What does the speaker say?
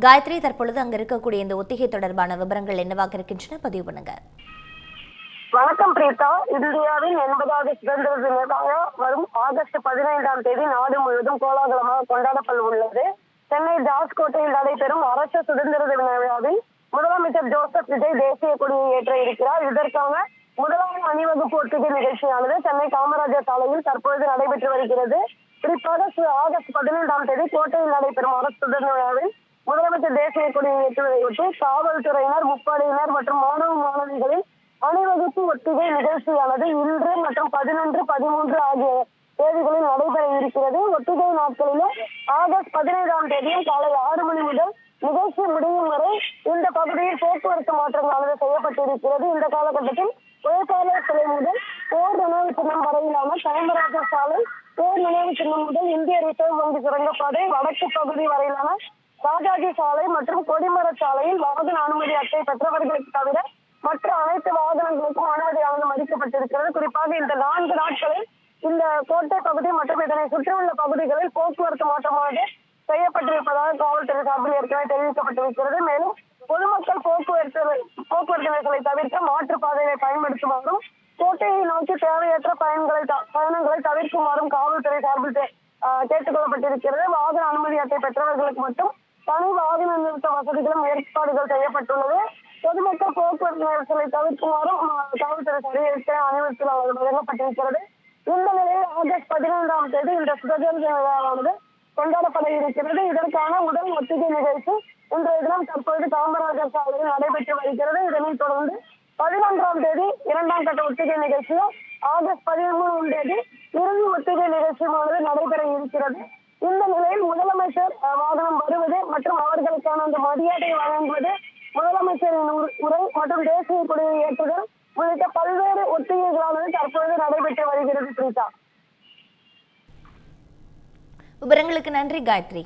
காயத்ரி, தற்பொழுது அங்க இருக்கக்கூடிய இந்த ஒத்திகை தொடர்பான விவரங்கள் என்னவாக இருக்கின்றன? பதிவு பண்ணுங்க. வணக்கம் பிரீதா. இந்தியாவின் 80வது சுதந்திர தினமாக வரும் ஆகஸ்ட் 15ஆம் தேதி நாடு முழுவதும் கோலாகலமாக கொண்டாடப்பட உள்ளது. சென்னை ஜாஸ்கோட்டையில் நடைபெறும் அரசு சுதந்திர தின விழாவில் முதலமைச்சர் ஜோசப் விஜய் தேசிய கொடியை ஏற்ற இருக்கிறார். இதற்கான முதலாவது அணிவகுப்பு ஒத்திகை நிகழ்ச்சியானது சென்னை காமராஜர் சாலையில் தற்பொழுது நடைபெற்று வருகிறது. குறிப்பாக ஆகஸ்ட் 15ஆம் தேதி கோட்டையில் நடைபெறும் அரசு சுதந்திர விழாவில் முதலமைச்சர் தேசிய கொடியை ஏற்றுவதையொட்டி காவல்துறையினர், முப்படையினர் மற்றும் மாணவ மாணவிகளின் அணிவகுப்பு ஒத்திகை நிகழ்ச்சியானது இன்று மற்றும் 11, 13 ஆகிய தேதிகளில் நடைபெற இருக்கிறது. ஒத்திகை நாட்களிலும் ஆகஸ்ட் 15ஆம் தேதியும் காலை 6 மணி முதல் நிகழ்ச்சி முடியும் வரை இந்த பகுதியில் போக்குவரத்து மாற்றங்களானது செய்யப்பட்டிருக்கிறது. இந்த காலகட்டத்தில் உழைப்பாளர் சிலை முதல் போர் நினைவு சின்னம் வரையிலான காமராஜர் சாலை, போர் நினைவு சின்னம் முதல் இந்திய ரிசர்வ் வங்கி சுரங்கப்பாதை, வடக்கு பகுதி வரையிலான ராஜாஜி சாலை மற்றும் கொடிமர சாலையில் வாகன அனுமதி அட்டை பெற்றவர்களுக்கு தவிர மற்ற அனைத்து வாகனங்களுக்கும் அனுமதியானது மதிக்கப்பட்டிருக்கிறது. குறிப்பாக இந்த 4 நாட்களில் இந்த கோட்டை பகுதி மற்றும் இதனை சுற்றியுள்ள பகுதிகளில் போக்குவரத்து மாற்றமாக செய்யப்பட்டிருப்பதாக காவல்துறை சார்பில் ஏற்கனவே தெரிவிக்கப்பட்டிருக்கிறது. மேலும் பொதுமக்கள் போக்குவரத்து நெரிசலை தவிர்க்க மாற்றுப்பாதைகளை பயன்படுத்துமாறும், கோட்டையை நோக்கி தேவையற்ற பயணங்களை தவிர்க்குமாறும் காவல்துறை சார்பில் கேட்டுக் கொள்ளப்பட்டிருக்கிறது. வாகன அனுமதி அட்டை பெற்றவர்களுக்கு மட்டும் தனி வாகன நிறுத்த வசதிகளும் ஏற்பாடுகள் செய்யப்பட்டுள்ளது. பொதுமக்கள் போக்குவரத்து நெரிசலை தவிர்க்குமாறும் காவல்துறை சார்பில் அறிவுறுத்தல் வழங்கப்பட்டிருக்கிறது. இந்த நிலையில் ஆகஸ்ட் 15ஆம் தேதி இந்த சுதந்திர தின விழாவானது கொண்டாடப்பட இருக்கிறது. இதற்கான முதல் ஒத்திகை நிகழ்ச்சி இன்றைய தினம் தற்பொழுது காமராஜர் சாலையில் நடைபெற்று வருகிறது. இதனைத் தொடர்ந்து 11ஆம் தேதி 2ஆம் கட்ட ஒத்திகை நிகழ்ச்சியும், ஆகஸ்ட் 13ஆம் தேதி இறுதி ஒத்திகை நிகழ்ச்சியுமானது நடைபெற இருக்கிறது. இந்த நிலையில் முதலமைச்சர் வாகனம் வருவது மற்றும் அவர்களுக்கான அந்த மரியாதை வழங்குவது, முதலமைச்சரின் உரை மற்றும் தேசிய கொடியை ஏற்றுதல் உள்ளிட்ட பல்வேறு ஒத்திகைகளானது தற்பொழுது நடைபெற்று வருகிறது. பிரீதா, விவரங்களுக்கு நன்றி காயத்ரி.